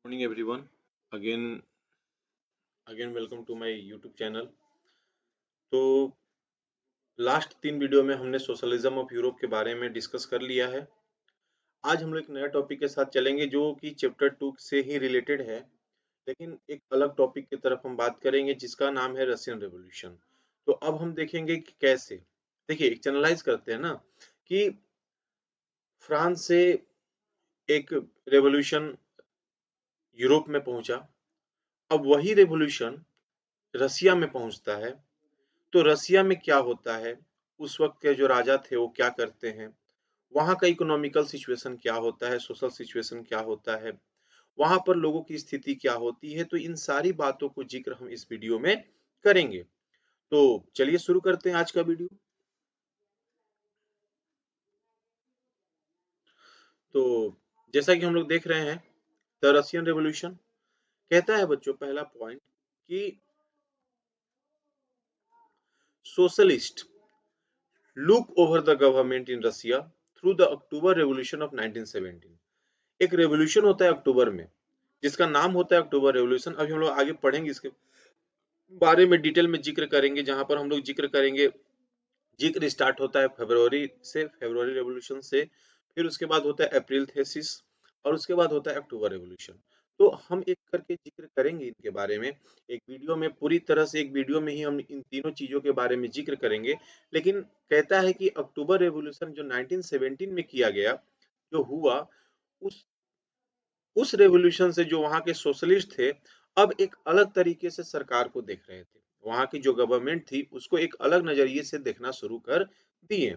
Morning everyone. Again welcome to my YouTube channel. तो last 3 video में हमने socialism of Europe के बारे में डिस्कस कर लिया है। आज हम लोग एक नया टॉपिक के साथ चलेंगे जो कि चैप्टर 2 से ही रिलेटेड है, लेकिन एक अलग टॉपिक की तरफ हम बात करेंगे जिसका नाम है रशियन रेवोल्यूशन। तो अब हम देखेंगे कि कैसे, देखिए एक चैनलाइज करते हैं ना कि फ्रांस से एक रेवोल्यूशन यूरोप में पहुंचा, अब वही रेवोल्यूशन रसिया में पहुंचता है। तो रसिया में क्या होता है, उस वक्त के जो राजा थे वो क्या करते हैं, वहाँ का इकोनॉमिकल सिचुएशन क्या होता है, सोशल सिचुएशन क्या होता है, वहाँ पर लोगों की स्थिति क्या होती है, तो इन सारी बातों को जिक्र हम इस वीडियो में करेंगे। तो चलिए शुरू करते हैं आज का वीडियो। तो जैसा कि हम लोग देख रहे हैं, द रशियन रेवोल्यूशन कहता है बच्चों, पहला पॉइंट कि socialist look over the government in Russia through the October revolution of 1917। एक रेवोल्यूशन होता है अक्टूबर में जिसका नाम होता है अक्टूबर रेवोल्यूशन। अभी हम लोग आगे पढ़ेंगे, इसके बारे में डिटेल में जिक्र करेंगे, जहां पर हम लोग जिक्र करेंगे, जिक्र स्टार्ट होता है फरवरी से, फरवरी रेवोल्यूशन से, फिर उसके बाद होता है अप्रैल थेसिस, और उसके बाद होता है अक्टूबर रेवोल्यूशन। तो हम एक करके जिक्र करेंगे इनके बारे में एक वीडियो में, पूरी तरह से एक वीडियो में ही हम इन तीनों चीजों के बारे में जिक्र करेंगे। लेकिन कहता है कि अक्टूबर रेवोल्यूशन जो 1917 में किया गया, जो हुआ, उस उस रेवोल्यूशन से जो वहां के सोशलिस्ट थे, अब एक अलग तरीके से सरकार को देख रहे थे। वहां की जो गवर्नमेंट थी उसको एक अलग नजरिए से देखना शुरू कर दिए।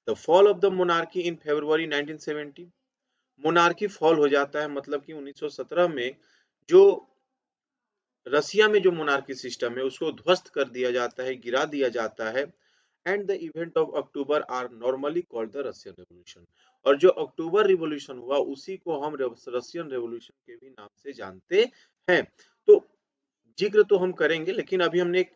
The fall of the monarchy in February 1917। Monarchy fall हो जाता है, मतलब कि 1917 में जो रसिया में जो मोनार्की सिस्टम है उसको ध्वस्त कर दिया जाता है, गिरा दिया जाता है। And the event of October are normally called the Russian revolution. और जो अक्टूबर रिवॉल्यूशन हुआ उसी को हम रशियन रेवोल्यूशन के भी नाम से जानते हैं। तो जिक्र तो हम करेंगे, लेकिन अभी हमने एक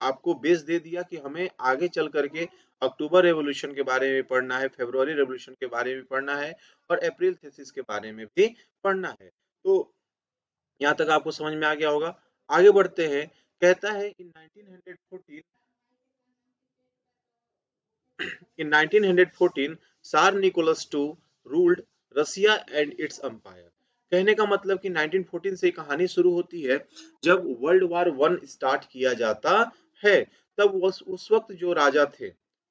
आपको बेस दे दिया कि हमें आगे चल करके अक्टूबर रेवोल्यूशन के बारे में पढ़ना है, फरवरी रेवोल्यूशन के बारे में पढ़ना है, और अप्रैल थेसिस के बारे में भी पढ़ना है। तो यहाँ तक आपको समझ में आ गया होगा। आगे बढ़ते हैं। कहता है in 1914 tsar Nicholas II ruled Russia and its empire. कहने का मतलब कि 1914 से कहानी शुरू होती है, जब वर्ल्ड वार 1 स्टार्ट किया जाता है। तब उस वक्त जो राजा थे,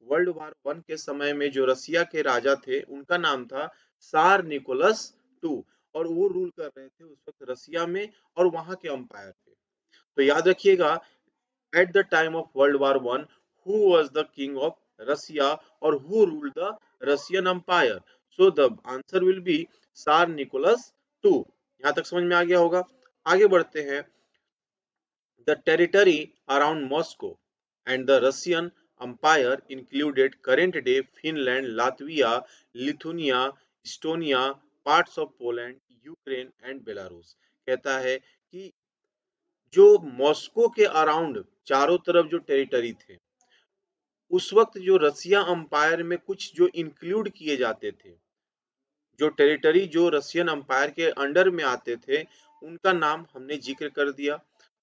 वर्ल्ड वार 1 के समय में जो रसिया के राजा थे उनका नाम था सार निकोलस II, और वो रूल कर रहे थे उस वक्त रसिया में, और वहां के अंपायर थे। तो याद रखिएगा, at the time of World War One, who was the king of Russia or who ruled the Russian Empire? So the answer will be Tsar Nicholas II। यहाँ तक समझ में आ गया होगा। आगे बढ़ते हैं। The territory around Moscow and the Russian Empire included current-day Finland, Latvia, Lithuania, Estonia, parts of Poland, Ukraine and Belarus। कहता है कि जो मॉस्को के अराउंड चारों तरफ जो टेरिटरी थे, उस वक्त जो रसिया अंपायर में कुछ जो इंक्लूड किए जाते थे, जो टेरिटरी जो रशियन अंपायर के अंडर में आते थे, उनका नाम हमने जिक्र कर दिया।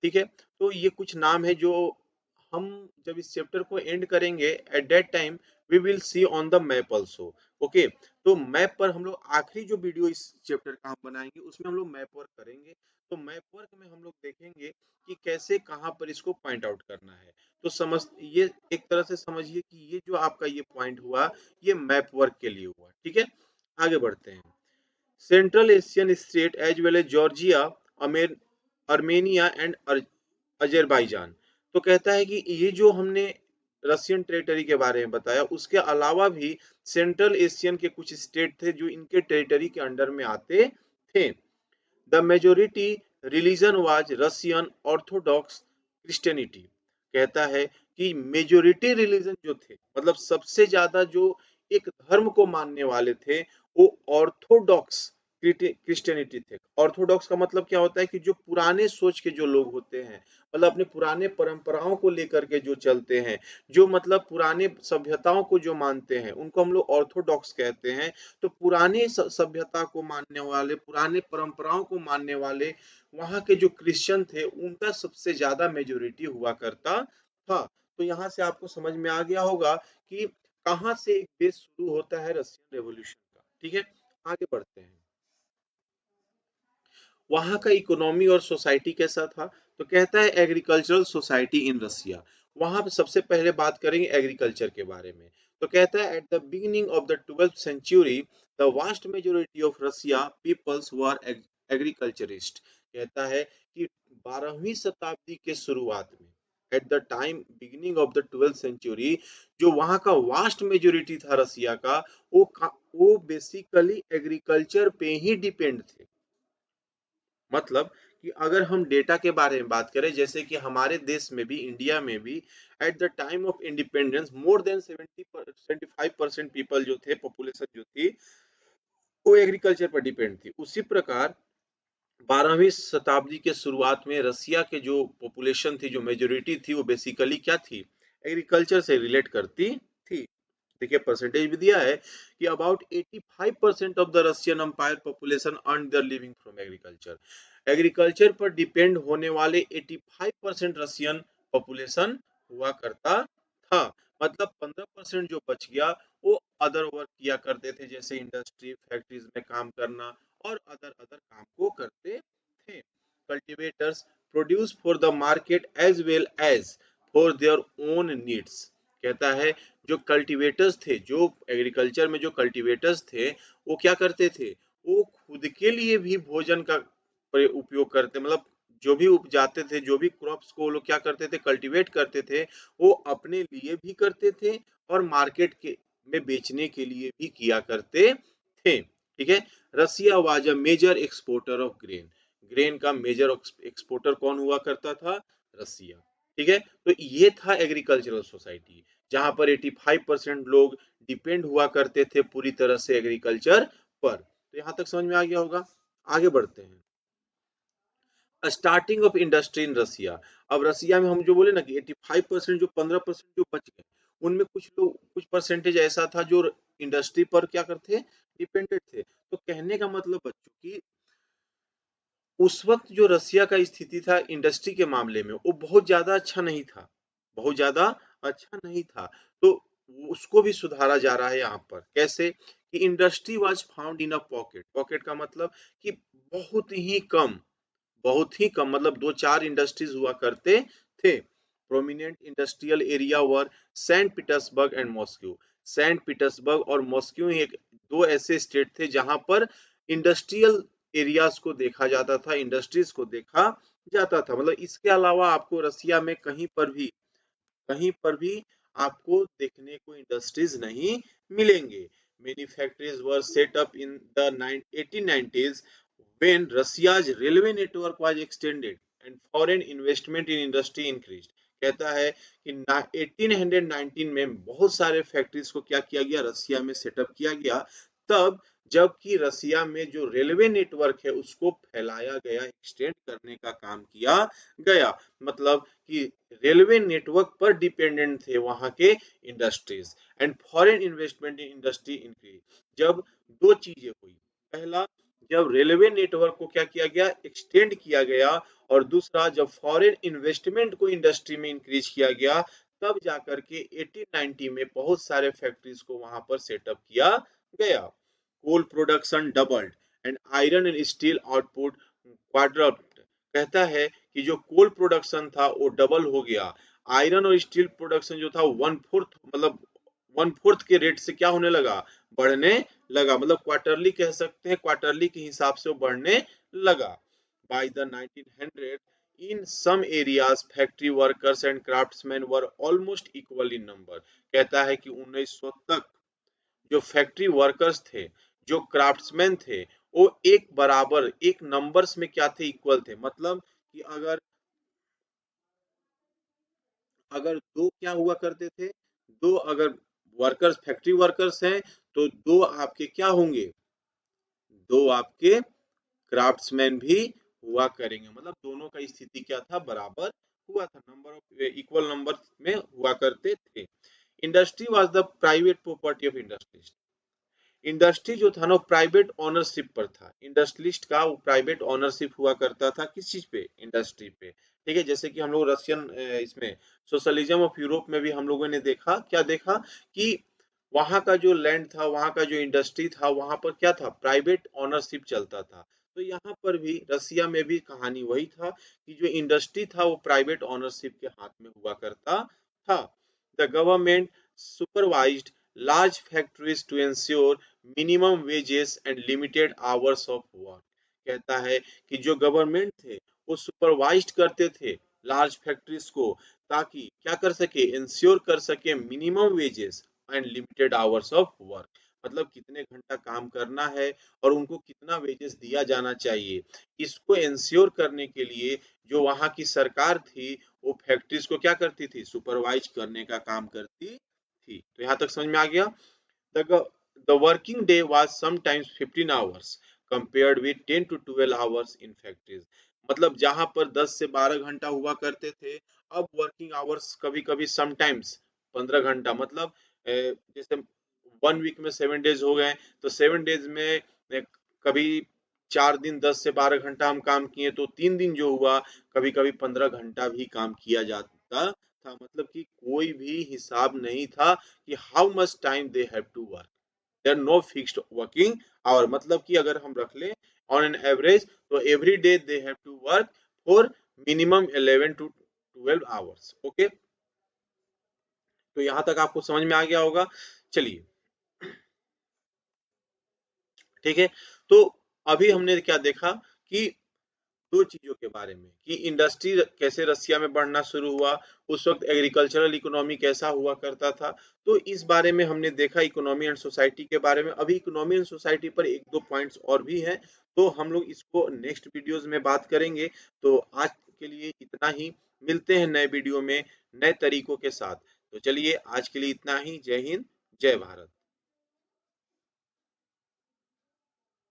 ठीक है, तो ये कुछ नाम है जो हम जब इस चैप्टर को एंड करेंगे, at that time we will see on the map also. Okay, तो मैप पर हम लोग आखिरी जो वीडियो इस चैप्टर का हम बनाएंगे उसमें हम लोग मैप वर्क करेंगे। तो मैप वर्क में हम लोग देखेंगे कि कैसे कहाँ पर इसको पॉइंट आउट करना है। तो समझ, ये एक तरह से समझिए कि ये जो आपका ये पॉइंट हुआ, ये मैप वर्क के लिए हुआ। ठीक है, आगे बढ़ते हैं। Central Asian state as well as Georgia, Armenia and Azerbaijan. तो कहता है कि ये जो हमने रशियन टेरिटरी के बारे में बताया, उसके अलावा भी सेंट्रल एशियन के कुछ स्टेट थे जो इनके टेरिटरी के अंडर में आते थे। The majority religion was Russian Orthodox Christianity. कहता है कि मेजोरिटी रिलीजन जो थे, मतलब सबसे ज्यादा जो एक धर्म को मानने वाले थे, वो ऑर्थोडॉक्स क्रिश्चियनिटी थे। ऑर्थोडॉक्स का मतलब क्या होता है कि जो पुराने सोच के जो लोग होते हैं, मतलब अपने पुराने परंपराओं को लेकर के जो चलते हैं, जो मतलब पुराने सभ्यताओं को जो मानते हैं, उनको हम लोग ऑर्थोडॉक्स कहते हैं। तो पुराने सभ्यता को मानने वाले, पुराने परंपराओं को मानने वाले वहाँ के जो क्रिश्चियन थे, उनका सबसे ज्यादा मेजोरिटी हुआ करता था। तो यहाँ से आपको समझ में आ गया होगा कि कहाँ से एक देश शुरू होता है रशियन रेवोल्यूशन का। ठीक है, आगे बढ़ते हैं। वहाँ का इकोनॉमी और सोसाइटी कैसा था? तो कहता है एग्रीकल्चरल सोसाइटी इन रसिया। वहाँ पे सबसे पहले बात करेंगे एग्रीकल्चर के बारे में। तो कहता है at the beginning of the 12th century the vast majority of Russia peoples were agriculturist. कहता है कि 12वीं शताब्दी के शुरुआत में, at the time beginning of the 12th century, जो वहाँ का वास्ट मेजोरिटी था रसिया का, वो बेसिकली एग्रीकल्चर पे ही डिपेंड थे। मतलब कि अगर हम डेटा के बारे में बात करें, जैसे कि हमारे देश में भी, इंडिया में भी, eight the time of independence more than 75% people जो थे, पॉपुलेशन जो थी, वो एग्रीकल्चर पर डिपेंड थी। उसी प्रकार 12वीं शताब्दी के शुरुआत में रसिया के जो पॉपुलेशन थी, जो मेजोरिटी थी, वो बेसिकली क्या थी? एग्रीकल्चर से रिलेट करती थी। देखिए परसेंटेज भी दिया है कि about 85% of the Russian empire population earn their living from agriculture. Agriculture पर डिपेंड होने वाले 85% रशियन पॉपुलेशन हुआ करता था। मतलब 15% जो बच गया, वो अदर वर्क किया करते थे, जैसे इंडस्ट्री, फैक्ट्रीज में काम करना और अदर अदर काम को करते थे। Cultivators produce for the market as well as for their own needs. कहता है जो कल्टीवेटर्स थे, जो एग्रीकल्चर में जो कल्टीवेटर्स थे, वो क्या करते थे? वो खुद के लिए भी भोजन का उपयोग करते, मतलब जो भी उपजाते थे, जो भी क्रॉप्स को वो लोग क्या करते थे? कल्टीवेट करते थे। वो अपने लिए भी करते थे और मार्केट के में बेचने के लिए भी किया करते थे। ठीक है। Russia was a major exporter of grain. Grain का मेजर एक्सपोर्टर कौन हुआ करता था? रसिया। ठीक है। तो ये था एग्रीकल्चरल सोसाइटी, जहां पर 85% लोग डिपेंड हुआ करते थे पूरी तरह से एग्रीकल्चर पर। तो यहां तक समझ में आ गया होगा। आगे बढ़ते हैं। स्टार्टिंग ऑफ इंडस्ट्री इन रसिया। अब रसिया में हम जो बोले ना कि 85%, जो 15% जो बच गए, उनमें कुछ लोग, कुछ परसेंटेज ऐसा था जो इंडस्ट्री पर क्या करते? डिपेंडेंट थे। तो कहने का मतलब बच्चों की, उस वक्त जो रसिया का स्थिति था इंडस्ट्री के मामले में, वो बहुत ज्यादा अच्छा नहीं था, बहुत ज्यादा अच्छा नहीं था। तो उसको भी सुधारा जा रहा है यहाँ पर। कैसे? कि industry was found in a pocket. Pocket का मतलब कि बहुत ही कम, बहुत ही कम, मतलब दो चार इंडस्ट्रीज हुआ करते थे। Prominent industrial area were Saint Petersburg and Moscow. Saint Petersburg और मॉस्को ही एक दो ऐसे स्टेट थे जहां पर इंडस्ट्रियल एरियाज को देखा जाता था, इंडस्ट्रीज को देखा जाता था। मतलब इसके अलावा आपको रसिया में कहीं पर भी आपको देखने को इंडस्ट्रीज नहीं मिलेंगे। Many factories were set up in the 1890s when Russia's railway network was extended and foreign investment in industry increased। कहता है कि 1819 में बहुत सारे फैक्ट्रीज को क्या किया गया? रसिया में सेटअप किया गया। तब जबकि रसिया में जो रेलवे नेटवर्क है उसको फैलाया गया, एक्सटेंड करने का काम किया गया। मतलब कि रेलवे नेटवर्क पर डिपेंडेंट थे वहां के industries. And foreign investment in industry increase. जब दो चीजें हुई, पहला, जब रेलवे नेटवर्क को क्या किया गया? एक्सटेंड किया गया। और दूसरा, जब फॉरेन इन्वेस्टमेंट को इंडस्ट्री में इंक्रीज किया गया, तब जाकर के 1890 में बहुत सारे फैक्ट्रीज को वहां पर सेटअप किया गया। Coal production doubled and iron and steel output quadrupled. कहता है कि जो कोल प्रोडक्शन था वो डबल हो गया। आयरन और स्टील प्रोडक्शन जो था 1/4, मतलब 1/4 के रेट से क्या होने लगा? बढ़ने लगा। मतलब क्वार्टरली कह सकते हैं, क्वार्टरली के हिसाब से वो बढ़ने लगा। By the 1900 in some areas factory workers and craftsman were almost equal in number. कहता है कि 1900 तक जो फैक्ट्री वर्कर्स थे, जो क्राफ्ट्समैन थे, वो एक बराबर, एक नंबर्स में क्या थे? इक्वल थे। मतलब कि अगर अगर दो क्या हुआ करते थे? दो अगर वर्कर्स, फैक्ट्री वर्कर्स हैं, तो दो आपके क्या होंगे? 2 आपके क्राफ्ट्समैन भी हुआ करेंगे, मतलब दोनों का स्थिति क्या था, बराबर हुआ था, नंबर ऑफ इक्वल नंबर में हुआ करते थे। Industry was the private property of industrialist. Industry जो था ना प्राइवेट ओनरशिप पर था, इंडस्ट्रियलिस्ट का वो प्राइवेट ओनरशिप हुआ करता था किस चीज पे, इंडस्ट्री पे। ठीक है, जैसे कि हम लोग रशियन इसमें सोशलिज्म ऑफ यूरोप में भी हम लोगों ने देखा, क्या देखा कि वहां का जो लैंड था, वहां का जो इंडस्ट्री था, वहां पर क्या था, प्राइवेट ओनरशिप चलता था। तो यहाँ पर भी रसिया में भी कहानी वही था कि जो इंडस्ट्री था वो प्राइवेट ओनरशिप के हाथ में हुआ करता था। The government supervised large factories to ensure minimum wages and limited hours of work। कहता है कि जो गवर्नमेंट थे वो सुपरवाइज करते थे लार्ज फैक्ट्रीज को, ताकि क्या कर सके, इंश्योर कर सके minimum wages and limited hours of work, मतलब कितने घंटा काम करना है और उनको कितना वेजेस दिया जाना चाहिए। इसको इंश्योर करने के लिए जो वहां की सरकार थी वो फैक्ट्रीज को क्या करती थी, सुपरवाइज करने का काम करती थी। तो यहाँ तक समझ में आ गया। The working day was sometimes 15 hours compared with 10 to 12 hours in factories। मतलब जहां पर 10 से 12 घंटा हुआ करते थे, अब वर्किंग आवर्स कभी कभी समटाइम्स 15 घंटा, मतलब जैसे 1 वीक में 7 डेज हो गए, तो 7 डेज में कभी 4 दिन 10 से 12 घंटा हम काम किए, तो 3 दिन जो हुआ कभी कभी 15 घंटा भी काम किया जाता था। मतलब कि कोई भी हिसाब नहीं था कि how much time they have to work, there no fixed working hour. मतलब कि अगर हम रख लें ऑन एन एवरेज, तो every day they have to work for minimum 11 to 12 hours. Okay, तो यहां तक आपको समझ में आ गया होगा। चलिए, ठीक है, तो अभी हमने क्या देखा कि दो चीजों के बारे में, कि इंडस्ट्री कैसे रसिया में बढ़ना शुरू हुआ, उस वक्त एग्रीकल्चरल इकोनॉमी कैसा हुआ करता था। तो इस बारे में हमने देखा इकोनॉमी एंड सोसाइटी के बारे में। अभी इकोनॉमी एंड सोसाइटी पर एक दो पॉइंट्स और भी हैं, तो हम लोग इसको नेक्स्ट वीडियोस में बात करेंगे। तो आज के लिए इतना ही, मिलते हैं नए वीडियो में नए तरीकों के साथ। तो चलिए आज के लिए इतना ही। जय हिंद, जय भारत।